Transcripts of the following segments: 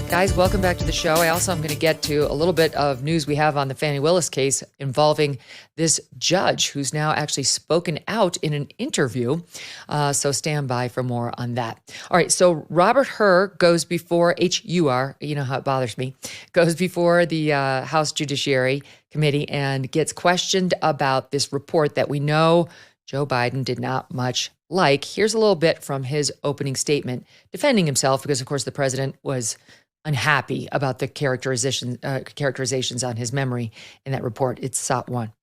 Guys, welcome back to the show. I also am going to get to a little bit of news we have on the Fani Willis case involving this judge who's now actually spoken out in an interview. So stand by for more on that. All right. So Robert Hur goes before H-U-R, you know how it bothers me, goes before the House Judiciary Committee and gets questioned about this report that we know Joe Biden did not much like. Here's a little bit from his opening statement defending himself because, of course, the president was unhappy about the characterizations on his memory in that report. It's SOT 1.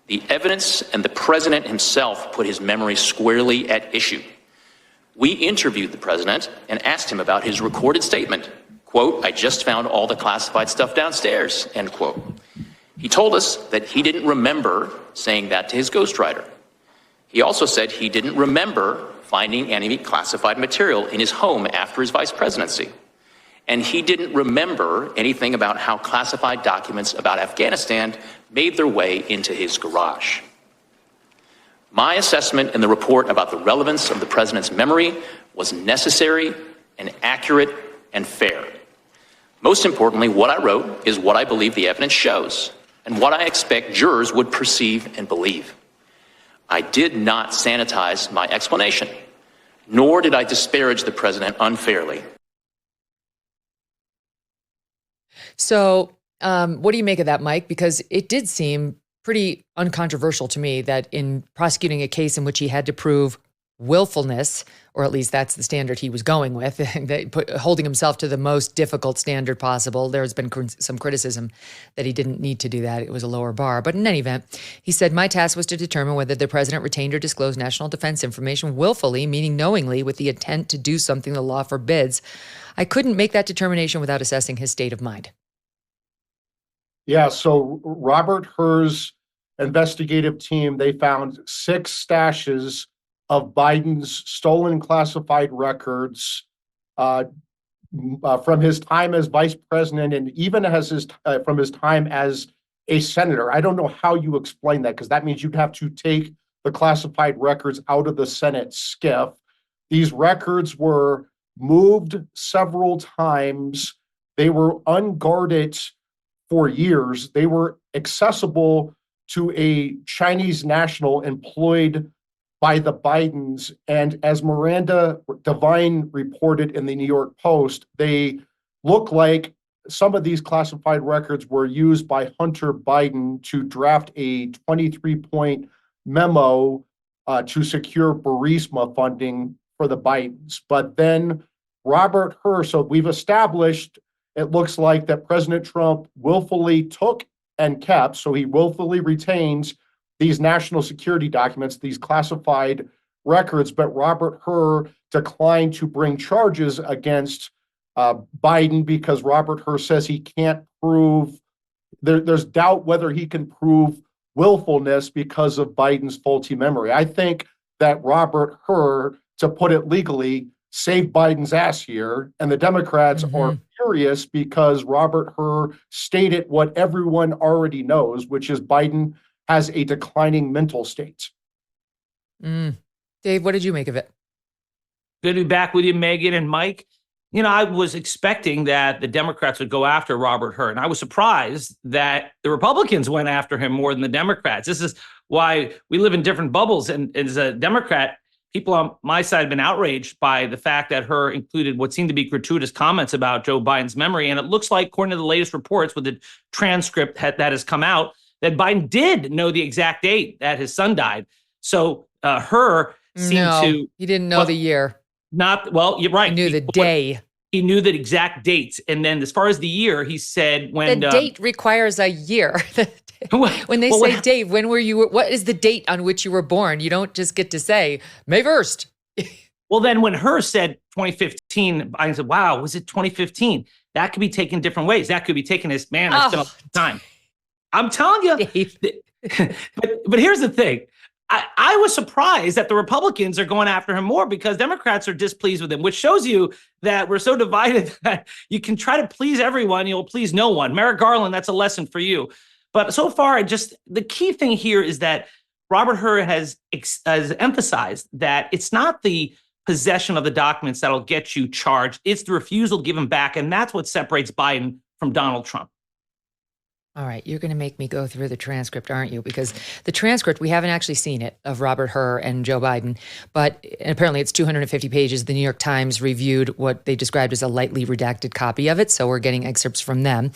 The evidence and the president himself put his memory squarely at issue. We interviewed the president and asked him about his recorded statement. Quote, "I just found all the classified stuff downstairs," end quote. He told us that he didn't remember saying that to his ghostwriter. He also said he didn't remember finding any classified material in his home after his vice presidency. And he didn't remember anything about how classified documents about Afghanistan made their way into his garage. My assessment in the report about the relevance of the president's memory was necessary and accurate and fair. Most importantly, what I wrote is what I believe the evidence shows and what I expect jurors would perceive and believe. I did not sanitize my explanation, nor did I disparage the president unfairly. So what do you make of that, Mike? Because it did seem pretty uncontroversial to me that in prosecuting a case in which he had to prove willfulness, or at least that's the standard he was going with, holding himself to the most difficult standard possible. There's been some criticism that he didn't need to do that. It was a lower bar. But in any event, he said, my task was to determine whether the president retained or disclosed national defense information willfully, meaning knowingly, with the intent to do something the law forbids. I couldn't make that determination without assessing his state of mind. Yeah, so Robert Hur's investigative team, they found 6 stashes of Biden's stolen classified records from his time as vice president and even as from his time as a senator. I don't know how you explain that, because that means you'd have to take the classified records out of the Senate SCIF. These records were moved several times. They were unguarded for years. They were accessible to a Chinese national employed by the Bidens. And as Miranda Devine reported in the New York Post, they look like some of these classified records were used by Hunter Biden to draft a 23-point memo to secure Burisma funding for the Bidens. But then Robert Hur, so we've established, it looks like that President Trump willfully took and kept, so he willfully retains these national security documents, these classified records, but Robert Hur declined to bring charges against Biden because Robert Hur says he can't prove, there's doubt whether he can prove willfulness because of Biden's faulty memory. I think that Robert Hur, to put it legally, saved Biden's ass here, and the Democrats are furious because Robert Hur stated what everyone already knows, which is Biden has a declining mental state. Dave, what did you make of it? Good to be back with you, Megyn and Mike. You know, I was expecting that the Democrats would go after Robert Hur, and I was surprised that the Republicans went after him more than the Democrats. This is why we live in different bubbles, and as a Democrat, people on my side have been outraged by the fact that Hur included what seemed to be gratuitous comments about Joe Biden's memory. And it looks like, according to the latest reports with the transcript that has come out, that Biden did know the exact date that his son died. So Hur seemed to... he didn't know the year. You're right. He knew the day. He knew the exact dates. And then as far as the year, he said when... The date requires a year. When they say, Dave, when were you? What is the date on which you were born? You don't just get to say May 1st. Well, then when Hur said 2015, I said, wow, was it 2015? That could be taken different ways. That could be taken as, man, it's been a long time. I'm telling you. But here's the thing. I was surprised that the Republicans are going after him more because Democrats are displeased with him, which shows you that we're so divided that you can try to please everyone, you'll please no one. Merrick Garland, that's a lesson for you. But so far, the key thing here is that Robert Hur has emphasized that it's not the possession of the documents that'll get you charged. It's the refusal to give them back. And that's what separates Biden from Donald Trump. All right, you're going to make me go through the transcript, aren't you? Because the transcript, we haven't actually seen it, of Robert Hur and Joe Biden, but apparently it's 250 pages. The New York Times reviewed what they described as a lightly redacted copy of it, so we're getting excerpts from them.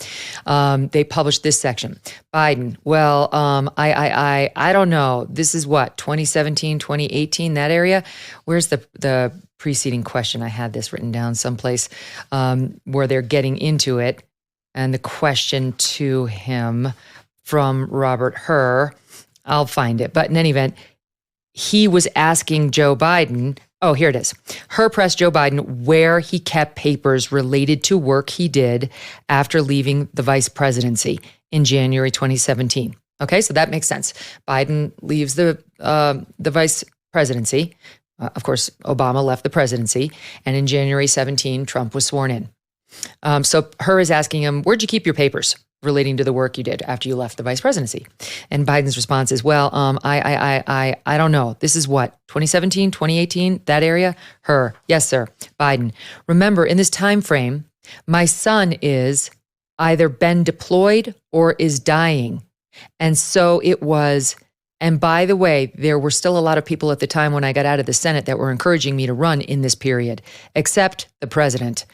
They published this section. Biden, well, I don't know. This is what, 2017, 2018, that area? Where's the preceding question? I had this written down someplace where they're getting into it. And the question to him from Robert Hur, I'll find it. But in any event, he was asking Joe Biden, oh, here it is. Hur pressed Joe Biden where he kept papers related to work he did after leaving the vice presidency in January 2017. Okay, so that makes sense. Biden leaves the vice presidency. Of course, Obama left the presidency. And in January 17, Trump was sworn in. So Hur is asking him, where'd you keep your papers relating to the work you did after you left the vice presidency? And Biden's response is, well, I don't know. This is what, 2017, 2018, that area? Hur, yes, sir. Biden, remember, in this time frame, my son is either been deployed or is dying. And so it was, and by the way, there were still a lot of people at the time when I got out of the Senate that were encouraging me to run in this period, except the president.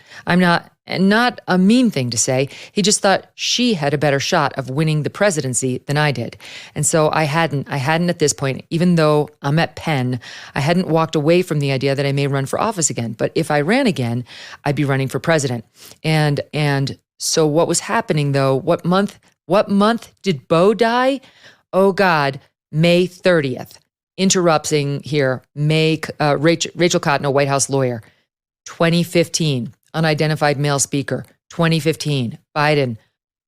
Not a mean thing to say. He just thought she had a better shot of winning the presidency than I did. And so I hadn't at this point, even though I'm at Penn, I hadn't walked away from the idea that I may run for office again. But if I ran again, I'd be running for president. And so what was happening though, what month did Beau die? Oh God, May 30th. Interrupting here, Rachel Cotton, a White House lawyer, 2015. Unidentified male speaker, 2015. Biden,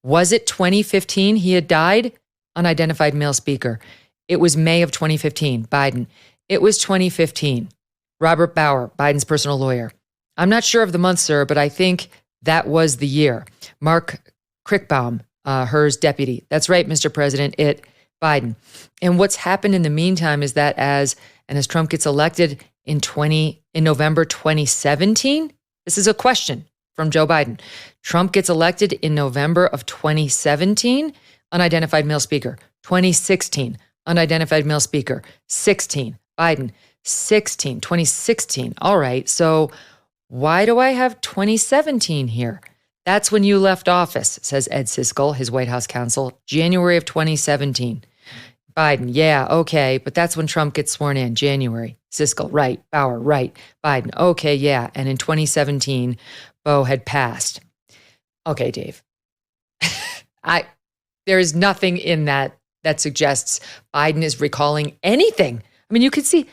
was it 2015 he had died? Unidentified male speaker. It was May of 2015. Biden, it was 2015. Robert Bauer, Biden's personal lawyer. I'm not sure of the month, sir, but I think that was the year. Mark Crickbaum, Hur's deputy. That's right, Mr. President, Biden. And what's happened in the meantime is that as Trump gets elected in November 2017, this is a question from Joe Biden. Trump gets elected in November of 2017, unidentified male speaker. 2016, unidentified male speaker. 16, Biden. 2016. All right, so why do I have 2017 here? That's when you left office, says Ed Siskel, his White House counsel, January of 2017. Biden, yeah, okay, but that's when Trump gets sworn in, January. Siskel, right. Bauer, right. Biden, okay, yeah. And in 2017, Beau had passed. Okay, Dave. There is nothing in that suggests Biden is recalling anything. I mean, you could see,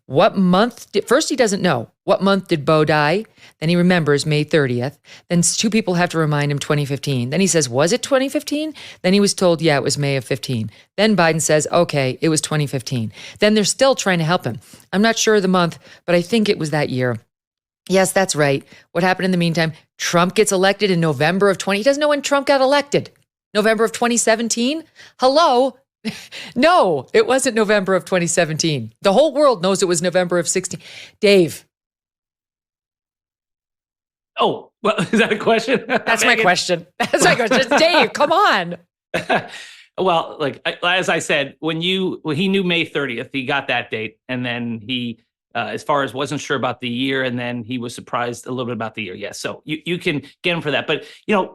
what month first he doesn't know. What month did Beau die? Then he remembers May 30th. Then two people have to remind him 2015. Then he says, was it 2015? Then he was told, yeah, it was May of 15. Then Biden says, okay, it was 2015. Then they're still trying to help him. I'm not sure of the month, but I think it was that year. Yes, that's right. What happened in the meantime? Trump gets elected in November of 20. He doesn't know when Trump got elected. November of 2017? Hello? No, it wasn't November of 2017. The whole world knows it was November of 16. Dave. Oh, well, is that a question? That's my question. That's my question. Dave, come on. Well, like, as I said, when he knew May 30th, he got that date. And then he, as far as wasn't sure about the year, and then he was surprised a little bit about the year. Yes. So you can get him for that. But,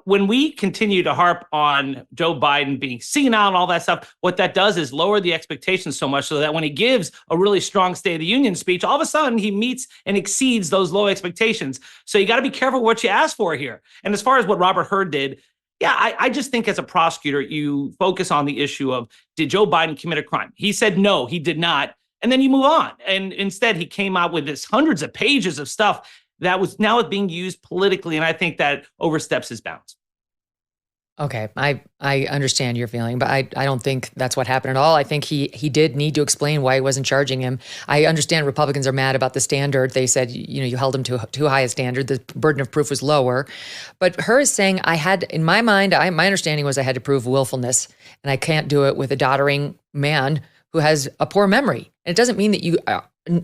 when we continue to harp on Joe Biden being senile and all that stuff, what that does is lower the expectations so much so that when he gives a really strong State of the Union speech, all of a sudden he meets and exceeds those low expectations. So you got to be careful what you ask for here. And as far as what Robert Hur did, yeah, I just think as a prosecutor, you focus on the issue of, did Joe Biden commit a crime? He said, no, he did not. And then you move on. And instead, he came out with this hundreds of pages of stuff that was now being used politically. And I think that oversteps his bounds. Okay, I understand your feeling, but I don't think that's what happened at all. I think he did need to explain why he wasn't charging him. I understand Republicans are mad about the standard. They said, you held him to too high a standard. The burden of proof was lower. But Hur is saying, in my mind, my understanding was I had to prove willfulness, and I can't do it with a doddering man who has a poor memory. And it doesn't mean that you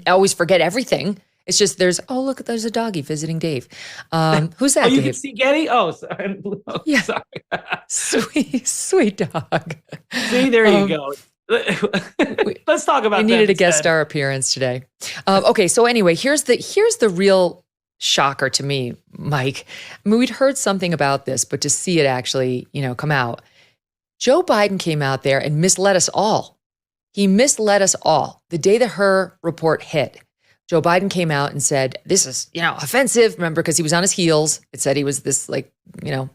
always forget everything. It's just look, there's a doggy visiting Dave. Who's that? Oh, you Dave? can see Getty? Oh, sorry. Oh, Yeah. sorry. Sweet dog. See, there you go. Let's talk about that. We needed a guest instead. star appearance today. Okay, so anyway, here's the real shocker to me, Mike. I mean, we'd heard something about this, but to see it actually, come out. Joe Biden came out there and misled us all. He misled us all. The day that her report hit, Joe Biden came out and said, this is, offensive. Remember, because he was on his heels. It said he was this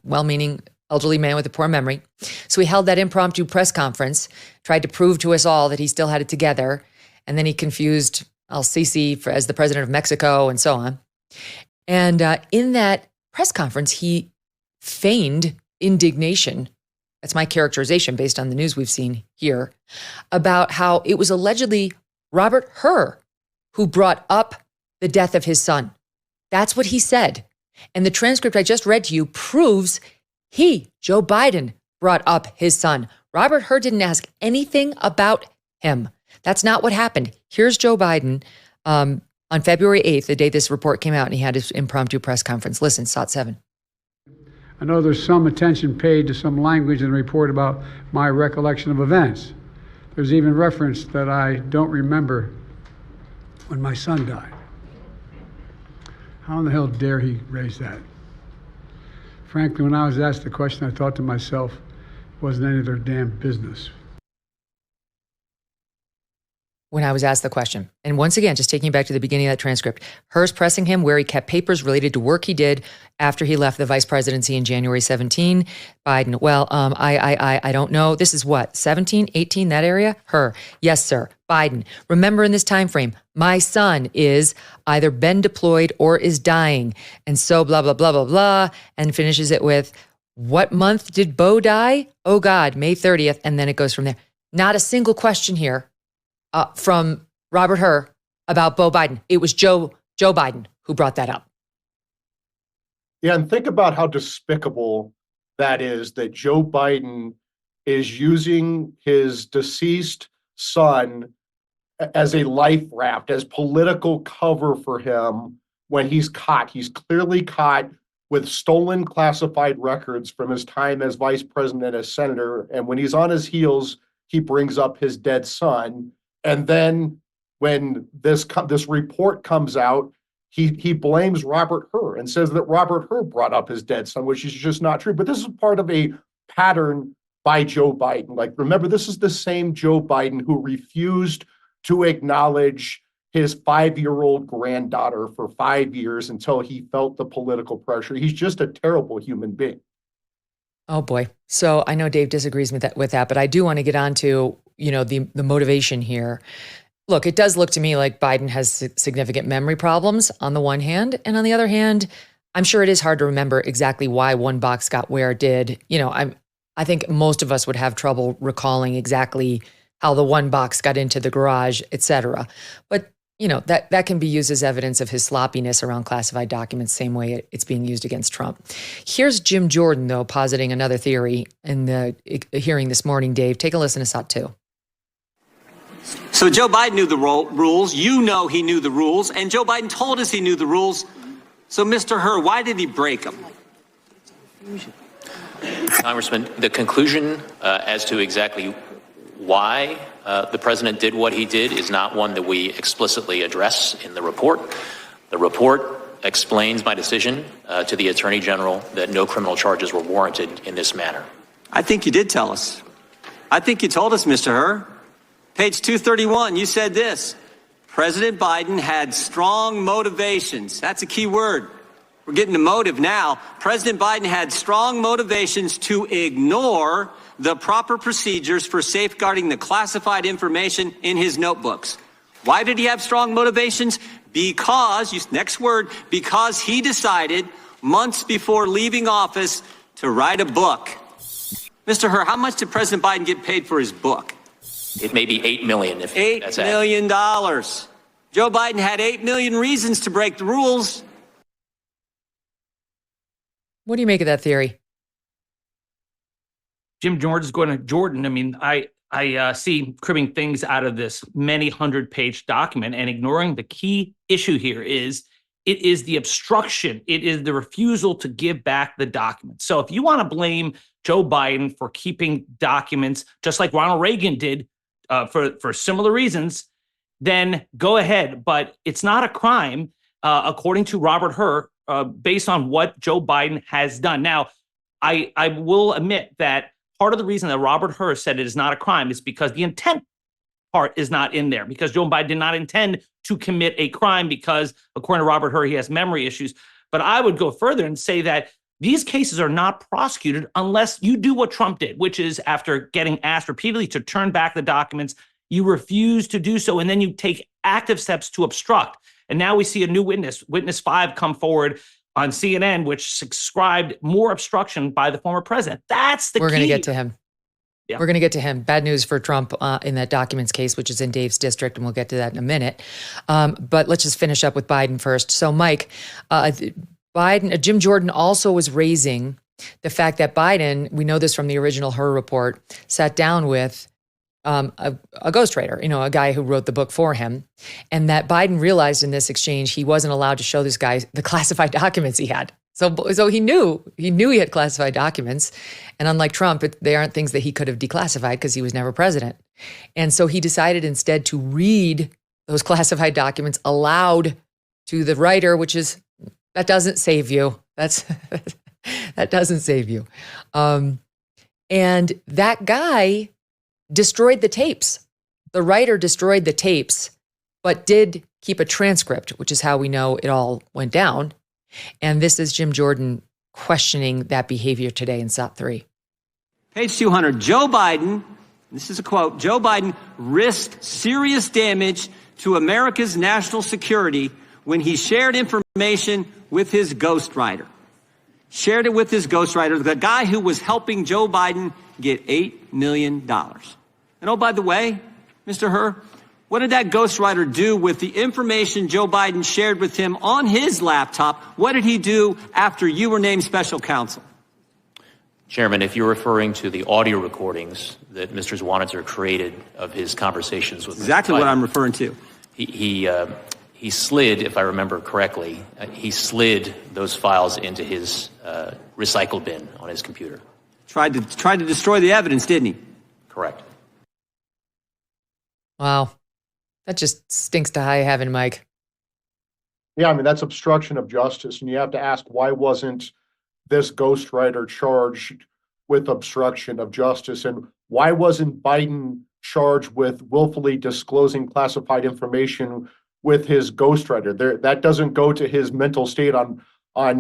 well-meaning elderly man with a poor memory. So he held that impromptu press conference, tried to prove to us all that he still had it together. And then he confused El-Sisi as the president of Mexico and so on. And in that press conference, he feigned indignation. That's my characterization based on the news we've seen here about how it was allegedly Robert Hur who brought up the death of his son. That's what he said. And the transcript I just read to you proves Joe Biden, brought up his son. Robert Hur didn't ask anything about him. That's not what happened. Here's Joe Biden on February 8th, the day this report came out, and he had his impromptu press conference. Listen, SOT 7. I know there's some attention paid to some language in the report about my recollection of events. There's even reference that I don't remember when my son died. How in the hell dare he raise that? Frankly, when I was asked the question, I thought to myself, it wasn't any of their damn business. When I was asked the question. And once again, just taking you back to the beginning of that transcript, Hur's pressing him where he kept papers related to work he did after he left the vice presidency in January 17. Biden, well, I don't know. This is what, 17, 18, that area? Hur, yes, sir. Biden, remember in this time frame, my son is either been deployed or is dying. And so blah, blah, blah, blah, blah, and finishes it with, what month did Bo die? Oh God, May 30th. And then it goes from there. Not a single question here. From Robert Hur about Beau Biden. It was Joe Biden who brought that up. Yeah, and think about how despicable that is, that Joe Biden is using his deceased son as a life raft, as political cover for him when he's caught. He's clearly caught with stolen classified records from his time as vice president, as senator. And when he's on his heels, he brings up his dead son. And then when this report comes out, he blames Robert Hur and says that Robert Hur brought up his dead son, which is just not true. But this is part of a pattern by Joe Biden. Like, remember, this is the same Joe Biden who refused to acknowledge his 5-year-old granddaughter for 5 years until he felt the political pressure. He's just a terrible human being. Oh boy. So I know Dave disagrees with that, but I do want to get on to, the motivation here. Look, it does look to me like Biden has significant memory problems on the one hand. And on the other hand, I'm sure it is hard to remember exactly why one box got where it did. I think most of us would have trouble recalling exactly how the one box got into the garage, et cetera. But that can be used as evidence of his sloppiness around classified documents, same way it's being used against Trump. Here's Jim Jordan, though, positing another theory in the hearing this morning. Dave, take a listen to SOT 2. So Joe Biden knew the rules. You know he knew the rules. And Joe Biden told us he knew the rules. So, Mr. Hur, why did he break them? Congressman, the conclusion as to exactly why the president did what he did is not one that we explicitly address in the report. The report explains my decision to the Attorney General that no criminal charges were warranted in this manner. I think you did tell us. I think you told us, Mr. Hur. Page 231, you said this. President Biden had strong motivations. That's a key word. We're getting to motive now. President Biden had strong motivations to ignore the proper procedures for safeguarding the classified information in his notebooks. Why did he have strong motivations? Because, next word, because he decided months before leaving office to write a book. Mr. Hur, how much did President Biden get paid for his book? It may be $8 million. If that's $8 million. Joe Biden had 8 million reasons to break the rules. What do you make of that theory? Jim Jordan's going to Jordan. I mean, I see cribbing things out of this many 100-page document and ignoring the key issue here is it is the obstruction. It is the refusal to give back the documents. So if you want to blame Joe Biden for keeping documents, just like Ronald Reagan did for similar reasons, then go ahead. But it's not a crime, according to Robert Hur, based on what Joe Biden has done. Now, I will admit that part of the reason that Robert Hur said it is not a crime is because the intent part is not in there, because Joe Biden did not intend to commit a crime because, according to Robert Hur, he has memory issues. But I would go further and say that these cases are not prosecuted unless you do what Trump did, which is after getting asked repeatedly to turn back the documents, you refuse to do so, and then you take active steps to obstruct. And now we see a new witness 5, come forward on CNN, which described more obstruction by the former president. That's the key. We're going to get to him. Yeah. We're going to get to him. Bad news for Trump in that documents case, which is in Dave's district, and we'll get to that in a minute. But let's just finish up with Biden first. So, Mike, Jim Jordan also was raising the fact that Biden, we know this from the original Hur report, sat down with a ghostwriter, a guy who wrote the book for him, and that Biden realized in this exchange he wasn't allowed to show this guy the classified documents he had. So he knew he had classified documents, and unlike Trump, they aren't things that he could have declassified because he was never president. And so he decided instead to read those classified documents aloud to the writer, that doesn't save you. That doesn't save you. And that guy destroyed the tapes. The writer destroyed the tapes, but did keep a transcript, which is how we know it all went down. And this is Jim Jordan questioning that behavior today in SOT 3. Page 200, Joe Biden, this is a quote, Joe Biden risked serious damage to America's national security when he shared information with his ghostwriter. Shared it with his ghostwriter, the guy who was helping Joe Biden get $8 million. And oh, by the way, Mr. Hur, what did that ghostwriter do with the information Joe Biden shared with him on his laptop? What did he do after you were named special counsel? Chairman, if you're referring to the audio recordings that Mr. Zwanitzer created of his conversations with exactly Mr. Biden, what I'm referring to. He slid, if I remember correctly, he slid those files into his recycle bin on his computer. Tried to destroy the evidence, didn't he? Correct. Wow. That just stinks to high heaven, Mike. Yeah, I mean, that's obstruction of justice. And you have to ask, why wasn't this ghostwriter charged with obstruction of justice? And why wasn't Biden charged with willfully disclosing classified information with his ghostwriter? That doesn't go to his mental state on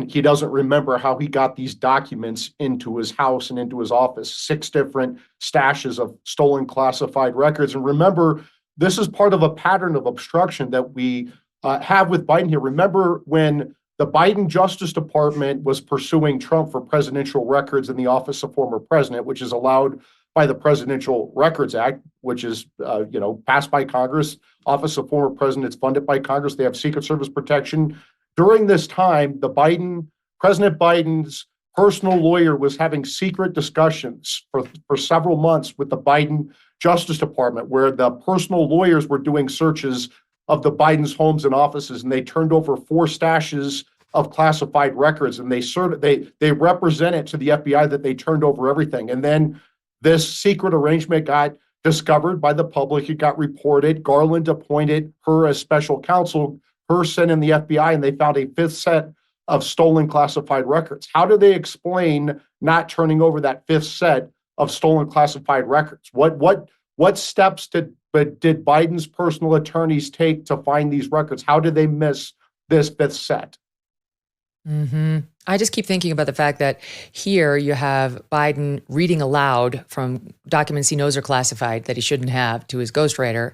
he doesn't remember how he got these documents into his house and into his office, 6 different stashes of stolen classified records. And remember, this is part of a pattern of obstruction that we have with Biden here. Remember when the Biden Justice Department was pursuing Trump for presidential records in the office of former president, which is allowed by the Presidential Records Act, which is passed by Congress. Office of former president, it's funded by Congress. They have Secret Service protection. During this time, President Biden's personal lawyer was having secret discussions for several months with the Biden Justice Department, where the personal lawyers were doing searches of the Biden's homes and offices, and they turned over 4 stashes of classified records, and they represented to the FBI that they turned over everything. And then this secret arrangement got discovered by the public. It got reported. Garland appointed her as special counsel. Her sent in the FBI, and they found a 5th set of stolen classified records. How do they explain not turning over that 5th set of stolen classified records? What steps did Biden's personal attorneys take to find these records? How did they miss this 5th set? Mm-hmm. I just keep thinking about the fact that here you have Biden reading aloud from documents he knows are classified that he shouldn't have to his ghostwriter,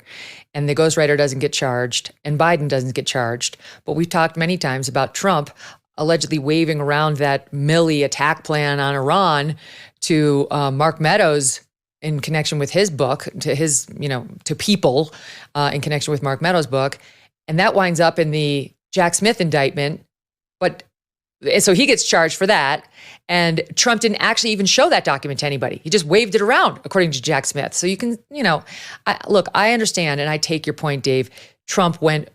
and the ghostwriter doesn't get charged, and Biden doesn't get charged. But we've talked many times about Trump allegedly waving around that Milley attack plan on Iran to Mark Meadows in connection with his book, to people in connection with Mark Meadows' book. And that winds up in the Jack Smith indictment. But so he gets charged for that. And Trump didn't actually even show that document to anybody. He just waved it around, according to Jack Smith. So you can, look, I understand, and I take your point, Dave. Trump went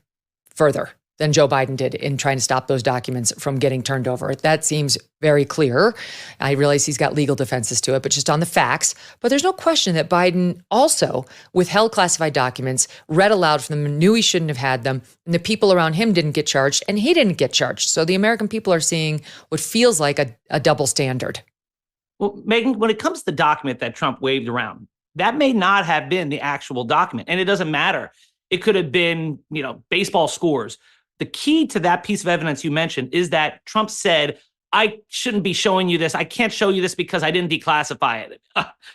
further than Joe Biden did in trying to stop those documents from getting turned over. That seems very clear. I realize he's got legal defenses to it, but just on the facts. But there's no question that Biden also withheld classified documents, read aloud from them, knew he shouldn't have had them, and the people around him didn't get charged, and he didn't get charged. So the American people are seeing what feels like a double standard. Well, Megyn, when it comes to the document that Trump waved around, that may not have been the actual document, and it doesn't matter. It could have been, baseball scores. The key to that piece of evidence you mentioned is that Trump said, I shouldn't be showing you this. I can't show you this because I didn't declassify it.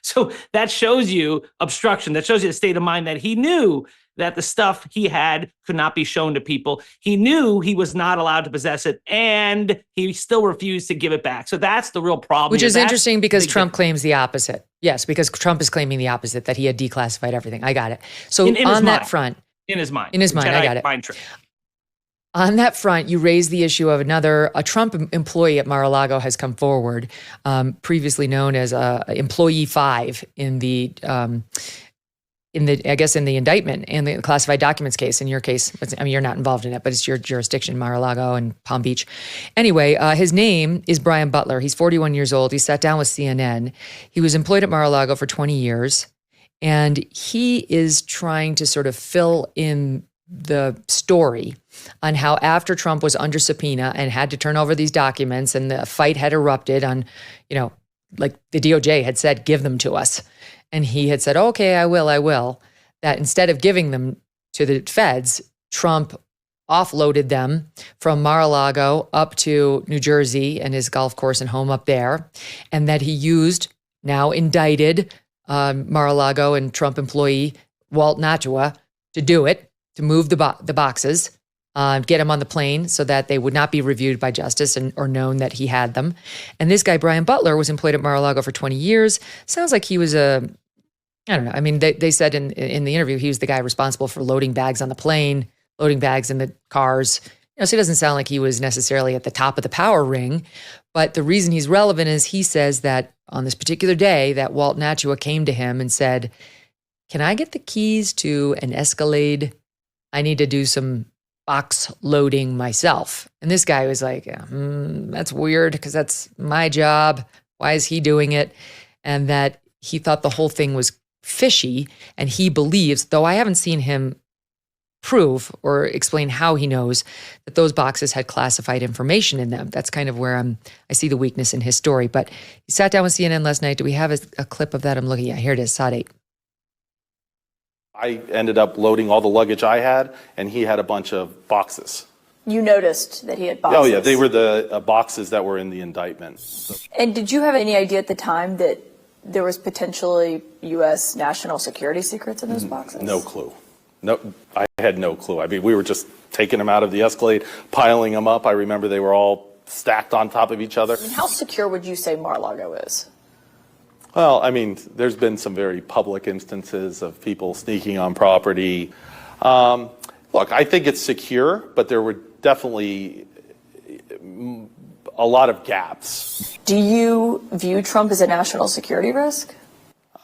So that shows you obstruction. That shows you a state of mind that he knew that the stuff he had could not be shown to people. He knew he was not allowed to possess it, and he still refused to give it back. So that's the real problem. Which is interesting because Trump claims the opposite. Yes, because Trump is claiming the opposite, that he had declassified everything. I got it. So on that front. In his mind. I got it. Mind trick. On that front, you raised the issue of a Trump employee at Mar-a-Lago has come forward, previously known as Employee 5 in the indictment in the classified documents case. In your case, you're not involved in it, but it's your jurisdiction, Mar-a-Lago and Palm Beach. Anyway, his name is Brian Butler. He's 41 years old. He sat down with CNN. He was employed at Mar-a-Lago for 20 years, and he is trying to sort of fill in the story on how after Trump was under subpoena and had to turn over these documents and the fight had erupted on, like the DOJ had said, give them to us. And he had said, okay, I will. That instead of giving them to the feds, Trump offloaded them from Mar-a-Lago up to New Jersey and his golf course and home up there. And that he used now indicted Mar-a-Lago and Trump employee Walt Nachua to do it, to move the boxes, get him on the plane so that they would not be reviewed by justice or known that he had them. And this guy, Brian Butler, was employed at Mar-a-Lago for 20 years. Sounds like he was I don't know. I mean, they said in the interview, he was the guy responsible for loading bags on the plane, loading bags in the cars. So it doesn't sound like he was necessarily at the top of the power ring. But the reason he's relevant is he says that on this particular day that Walt Nachua came to him and said, can I get the keys to an Escalade? I need to do some box loading myself. And this guy was like, that's weird because that's my job. Why is he doing it? And that he thought the whole thing was fishy. And he believes, though I haven't seen him prove or explain how he knows that those boxes had classified information in them. That's kind of where I see the weakness in his story. But he sat down with CNN last night. Do we have a clip of that? I'm looking at. Here it is, Sod 8. I ended up loading all the luggage I had, and he had a bunch of boxes. You noticed that he had boxes? Oh, yeah. They were the boxes that were in the indictment. So. And did you have any idea at the time that there was potentially U.S. national security secrets in those boxes? No clue. No, I had no clue. I mean, we were just taking them out of the Escalade, piling them up. I remember they were all stacked on top of each other. And how secure would you say Mar-a-Lago is? Well, I mean, there's been some very public instances of people sneaking on property. Look, I think it's secure, but there were definitely a lot of gaps. Do you view Trump as a national security risk?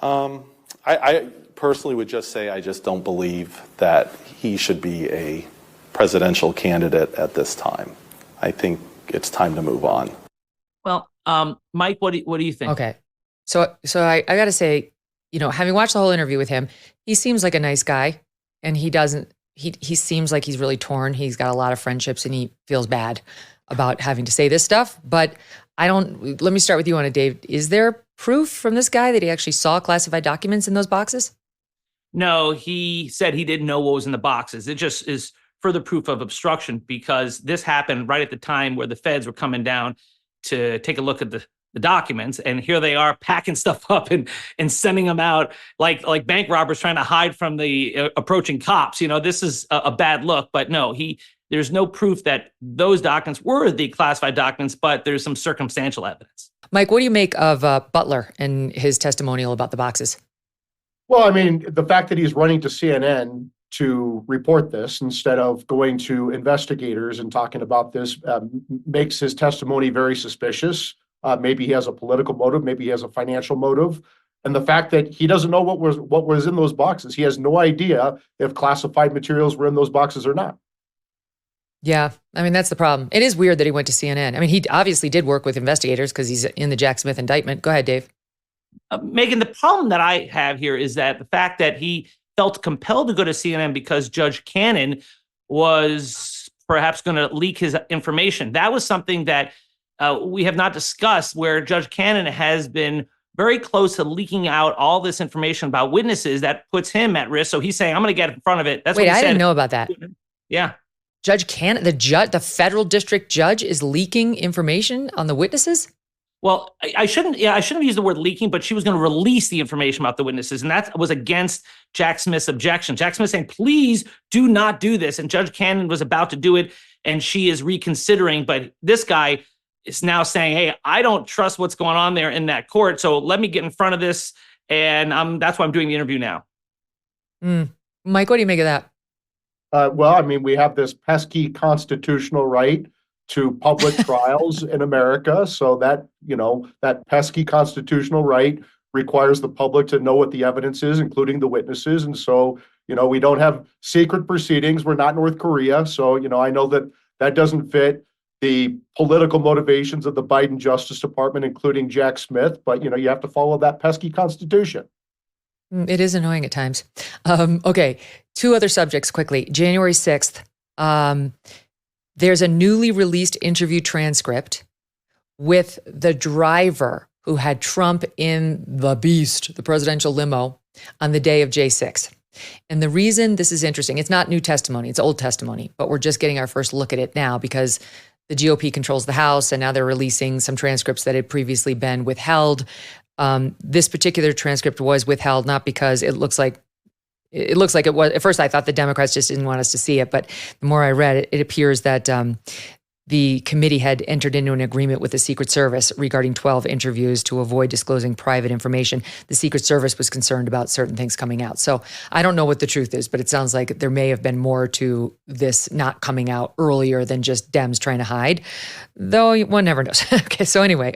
I personally would just say I just don't believe that he should be a presidential candidate at this time. I think it's time to move on. Well, Mike, what do you think? Okay. So I got to say, having watched the whole interview with him, he seems like a nice guy, and he seems like he's really torn. He's got a lot of friendships and he feels bad about having to say this stuff. But let me start with you on it, Dave. Is there proof from this guy that he actually saw classified documents in those boxes? No, he said he didn't know what was in the boxes. It just is further proof of obstruction because this happened right at the time where the feds were coming down to take a look at the documents, and here they are packing stuff up and sending them out like bank robbers trying to hide from the approaching cops. This is a bad look, but no, there's no proof that those documents were the classified documents, but there's some circumstantial evidence. Mike, what do you make of Butler and his testimonial about the boxes? Well, I mean, the fact that he's running to CNN to report this instead of going to investigators and talking about this makes his testimony very suspicious. Maybe he has a political motive, maybe he has a financial motive. And the fact that he doesn't know what was in those boxes, he has no idea if classified materials were in those boxes or not. Yeah, I mean, that's the problem. It is weird that he went to CNN. I mean, he obviously did work with investigators because he's in the Jack Smith indictment. Go ahead, Dave. Megyn, the problem that I have here is that the fact that he felt compelled to go to CNN because Judge Cannon was perhaps going to leak his information. That was something that we have not discussed, where Judge Cannon has been very close to leaking out all this information about witnesses that puts him at risk. So he's saying, I'm going to get in front of it. That's Wait, what he I said. didn't know about that. Yeah. Judge Cannon, the federal district judge is leaking information on the witnesses? Well, I shouldn't use the word leaking, but she was going to release the information about the witnesses. And that was against Jack Smith's objection. Jack Smith saying, please do not do this. And Judge Cannon was about to do it, and she is reconsidering. But this guy is now saying, hey, I don't trust what's going on there in that court. So let me get in front of this. And that's why I'm doing the interview now. Mike, what do you make of that? Well, I mean, we have this pesky constitutional right to public trials in America. So that, that pesky constitutional right requires the public to know what the evidence is, including the witnesses. And so, we don't have secret proceedings. We're not North Korea. So, I know that doesn't fit the political motivations of the Biden Justice Department, including Jack Smith. But, you have to follow that pesky Constitution. It is annoying at times. Okay, two other subjects quickly. January 6th, there's a newly released interview transcript with the driver who had Trump in the beast, the presidential limo, on the day of J6. And the reason this is interesting, it's not new testimony, it's old testimony, but we're just getting our first look at it now because the GOP controls the House and now they're releasing some transcripts that had previously been withheld. This particular transcript was withheld not because it looks like it was. At first, I thought the Democrats just didn't want us to see it, but the more I read it, it appears that the committee had entered into an agreement with the Secret Service regarding 12 interviews to avoid disclosing private information. The Secret Service was concerned about certain things coming out. So I don't know what the truth is, but it sounds like there may have been more to this not coming out earlier than just Dems trying to hide, though one never knows. Okay, so anyway,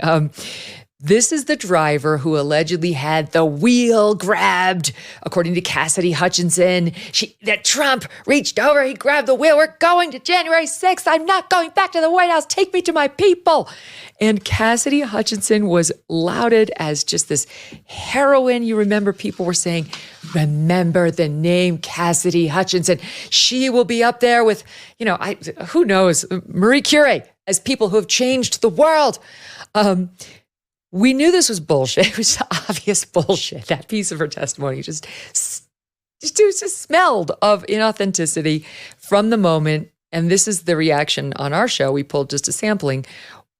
this is the driver who allegedly had the wheel grabbed, according to Cassidy Hutchinson. That Trump reached over, he grabbed the wheel. We're going to January 6th. I'm not going back to the White House. Take me to my people. And Cassidy Hutchinson was lauded as just this heroine. You remember people were saying, remember the name Cassidy Hutchinson. She will be up there with, who knows, Marie Curie as people who have changed the world. We knew this was bullshit. It was obvious bullshit. That piece of her testimony just smelled of inauthenticity from the moment. And this is the reaction on our show. We pulled just a sampling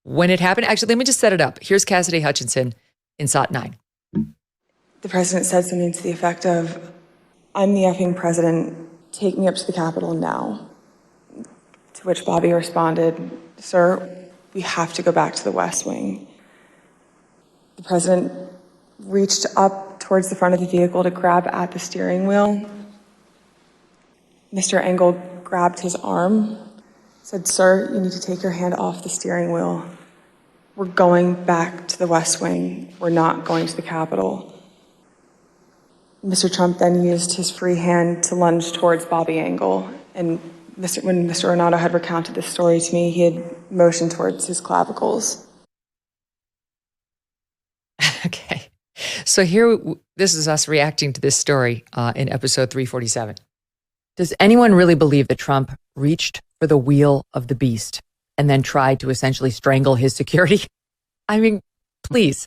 when it happened. Actually, let me just set it up. Here's Cassidy Hutchinson in SOT 9. The president said something to the effect of, I'm the effing president. Take me up to the Capitol now. To which Bobby responded, sir, we have to go back to the West Wing. The president reached up towards the front of the vehicle to grab at the steering wheel. Mr. Engel grabbed his arm, said, sir, you need to take your hand off the steering wheel. We're going back to the West Wing. We're not going to the Capitol. Mr. Trump then used his free hand to lunge towards Bobby Engel. And when Mr. Renato had recounted this story to me, he had motioned towards his clavicles. Okay. So this is us reacting to this story in episode 347. Does anyone really believe that Trump reached for the wheel of the beast and then tried to essentially strangle his security? I mean, please.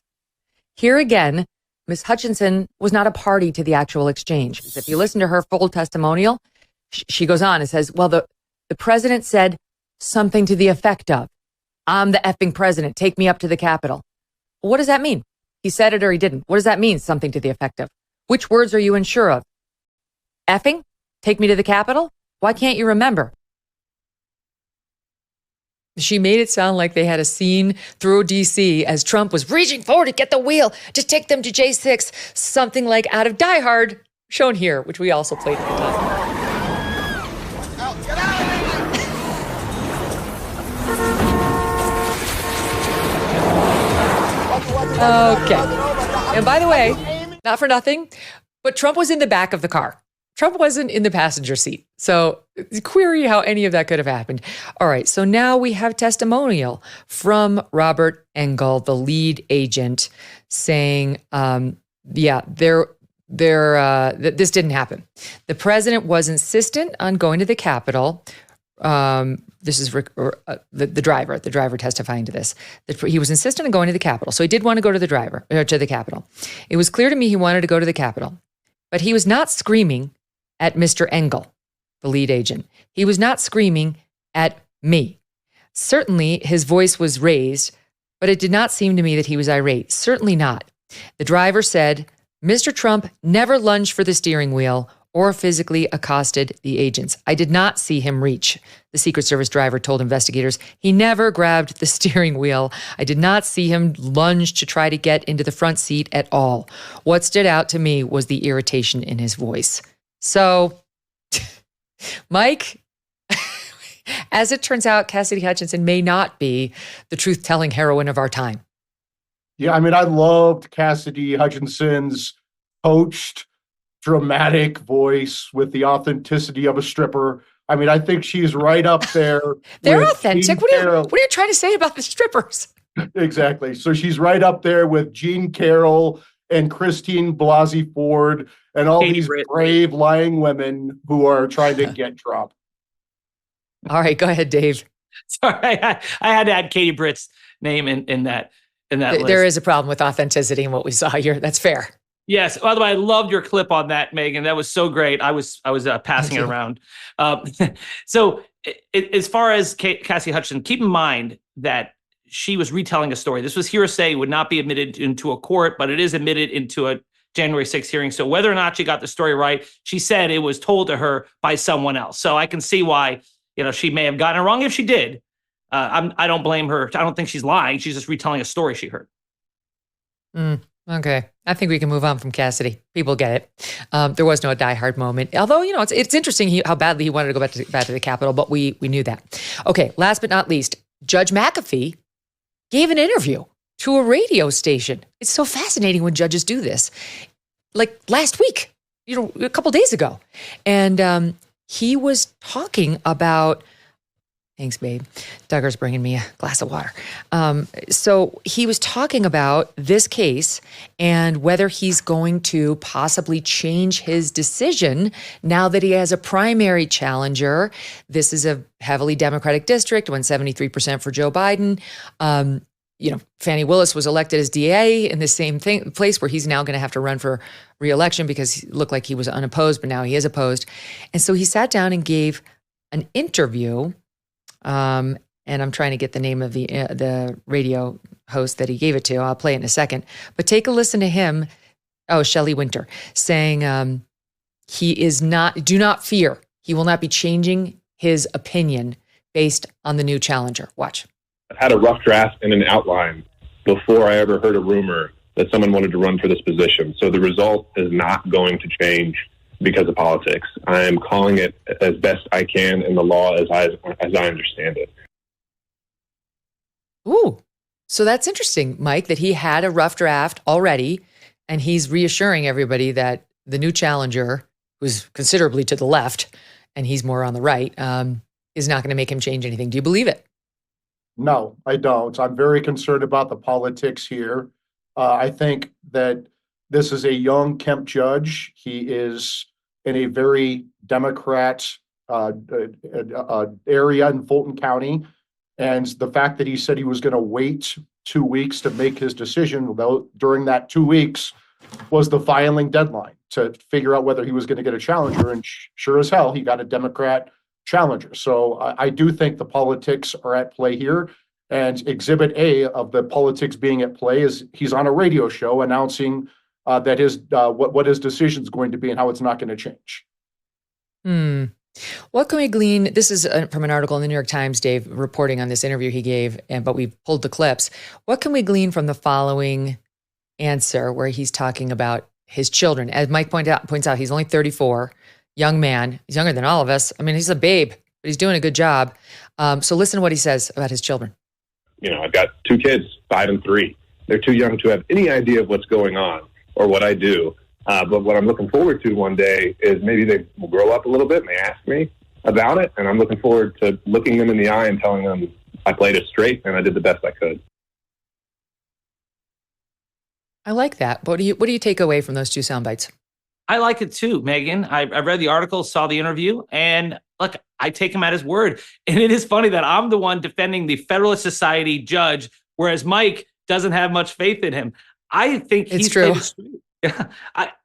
Here again, Ms. Hutchinson was not a party to the actual exchange. If you listen to her full testimonial, she goes on and says, well, the president said something to the effect of, I'm the effing president, take me up to the Capitol. What does that mean? He said it or he didn't. What does that mean? Something to the effect of. Which words are you unsure of? Effing? Take me to the Capitol? Why can't you remember? She made it sound like they had a scene through DC as Trump was reaching forward to get the wheel to take them to J6, something like out of Die Hard, shown here, which we also played at the time. Okay. And by the way, not for nothing, but Trump was in the back of the car. Trump wasn't in the passenger seat. So query how any of that could have happened. All right. So now we have testimonial from Robert Engel, the lead agent, saying, this didn't happen. The president was insistent on going to the Capitol. This is the driver testifying to this. He was insistent on going to the Capitol. So he did want to go to the Capitol. It was clear to me he wanted to go to the Capitol, but he was not screaming at Mr. Engel, the lead agent. He was not screaming at me. Certainly his voice was raised, but it did not seem to me that he was irate. Certainly not. The driver said, Mr. Trump never lunged for the steering wheel or physically accosted the agents. I did not see him reach, the Secret Service driver told investigators. He never grabbed the steering wheel. I did not see him lunge to try to get into the front seat at all. What stood out to me was the irritation in his voice. So, Mike, as it turns out, Cassidy Hutchinson may not be the truth-telling heroine of our time. Yeah, I mean, I loved Cassidy Hutchinson's coached, dramatic voice with the authenticity of a stripper. I mean, I think she's right up there. They're authentic. What are you trying to say about the strippers? Exactly. So she's right up there with Jean Carroll and Christine Blasey Ford and all these brave, lying women who are trying to get Trump. All right, go ahead, Dave. Sorry, I had to add Katie Britt's name in that list. There is a problem with authenticity in what we saw here. That's fair. Yes. By the way, I loved your clip on that, Megyn. That was so great. I was passing it around. So as far as Cassidy Hutchinson, keep in mind that she was retelling a story. This was hearsay, would not be admitted into a court, but it is admitted into a January 6th hearing. So whether or not she got the story right, she said it was told to her by someone else. So I can see why, she may have gotten it wrong if she did. I don't blame her. I don't think she's lying. She's just retelling a story she heard. Okay. I think we can move on from Cassidy. People get it. There was no Die Hard moment. Although, it's interesting how badly he wanted to go back to the Capitol, but we knew that. Okay. Last but not least, Judge McAfee gave an interview to a radio station. It's so fascinating when judges do this. Like last week, a couple days ago. And he was talking about, thanks, babe. Duggar's bringing me a glass of water. So he was talking about this case and whether he's going to possibly change his decision now that he has a primary challenger. This is a heavily Democratic district, won 73% for Joe Biden. Fannie Willis was elected as DA in the same place where he's now going to have to run for re-election because he looked like he was unopposed, but now he is opposed. And so he sat down and gave an interview. And I'm trying to get the name of the radio host that he gave it to. I'll play it in a second. But take a listen to him. Oh, Shelley Winter saying do not fear. He will not be changing his opinion based on the new challenger. Watch. I had a rough draft and an outline before I ever heard a rumor that someone wanted to run for this position. So the result is not going to change because of politics. I am calling it as best I can in the law as I understand it. Ooh, so that's interesting, Mike, that he had a rough draft already, and he's reassuring everybody that the new challenger, who's considerably to the left, and he's more on the right, is not going to make him change anything. Do you believe it? No, I don't. I'm very concerned about the politics here. I think that this is a young Kemp judge. He is in a very Democrat area in Fulton County. And the fact that he said he was going to wait 2 weeks to make his decision, though during that 2 weeks was the filing deadline to figure out whether he was going to get a challenger. And sure as hell, he got a Democrat challenger. So I do think the politics are at play here. And Exhibit A of the politics being at play is he's on a radio show announcing that what his decision is going to be and how it's not going to change. What can we glean? This is from an article in the New York Times, Dave, reporting on this interview he gave, but we pulled the clips. What can we glean from the following answer where he's talking about his children? As Mike points out, he's only 34, young man. He's younger than all of us. I mean, he's a babe, but he's doing a good job. So listen to what he says about his children. I've got 2 kids, 5 and 3. They're too young to have any idea of what's going on or what I do. But what I'm looking forward to one day is maybe they will grow up a little bit and they ask me about it. And I'm looking forward to looking them in the eye and telling them I played it straight and I did the best I could. I like that. What do you take away from those two sound bites? I like it too, Megyn. I read the article, saw the interview, and look, I take him at his word. And it is funny that I'm the one defending the Federalist Society judge, whereas Mike doesn't have much faith in him. I think he's true.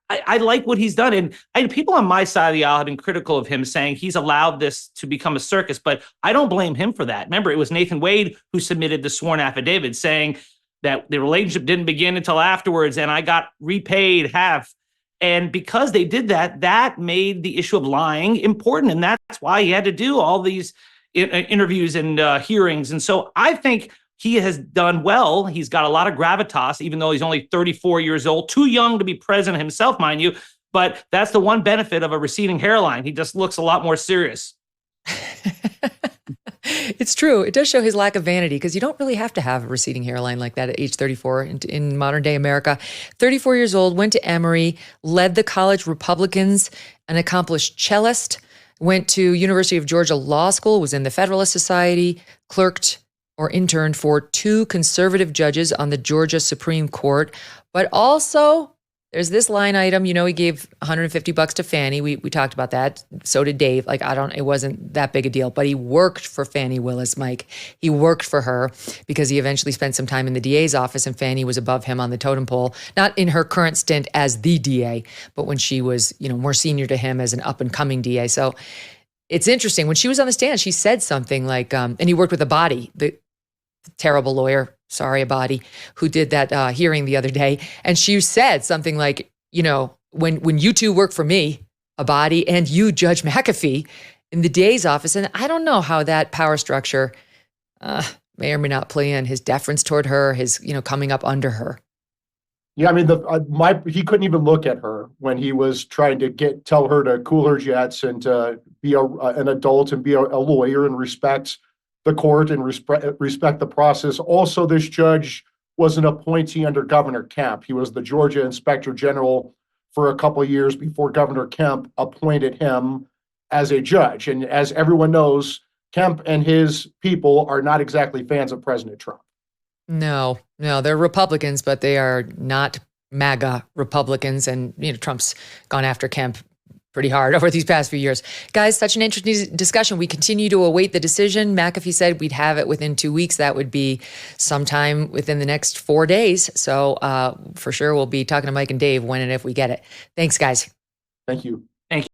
I like what he's done. And people on my side of the aisle have been critical of him, saying he's allowed this to become a circus, but I don't blame him for that. Remember, it was Nathan Wade who submitted the sworn affidavit saying that the relationship didn't begin until afterwards, and I got repaid half. And because they did that, that made the issue of lying important. And that's why he had to do all these interviews and hearings. And so I think he has done well. He's got a lot of gravitas, even though he's only 34 years old, too young to be president himself, mind you. But that's the one benefit of a receding hairline. He just looks a lot more serious. It's true. It does show his lack of vanity because you don't really have to have a receding hairline like that at age 34 in modern day America. 34 years old, went to Emory, led the college Republicans, an accomplished cellist, went to University of Georgia Law School, was in the Federalist Society, clerked or interned for 2 conservative judges on the Georgia Supreme Court, but also there's this line item, he gave $150 to Fannie. We talked about that. So did Dave. It wasn't that big a deal, but he worked for Fannie Willis, Mike. He worked for her because he eventually spent some time in the DA's office, and Fannie was above him on the totem pole, not in her current stint as the DA, but when she was, more senior to him as an up and coming DA. So it's interesting. When she was on the stand, she said something like, and he worked with Abadi, the terrible lawyer, sorry, Abadi, who did that hearing the other day. And she said something like, when you two work for me, Abadi, and you, Judge McAfee, in the DA's office, and I don't know how that power structure may or may not play in his deference toward her, his, coming up under her. Yeah, I mean, he couldn't even look at her when he was trying to tell her to cool her jets and to be an adult and be a lawyer and respect the court and respect the process. Also, this judge was an appointee under Governor Kemp. He was the Georgia Inspector General for a couple of years before Governor Kemp appointed him as a judge. And as everyone knows, Kemp and his people are not exactly fans of President Trump. No, they're Republicans, but they are not MAGA Republicans. And, Trump's gone after Kemp pretty hard over these past few years. Guys, such an interesting discussion. We continue to await the decision. McAfee said we'd have it within 2 weeks. That would be sometime within the next 4 days. So for sure, we'll be talking to Mike and Dave when and if we get it. Thanks, guys. Thank you.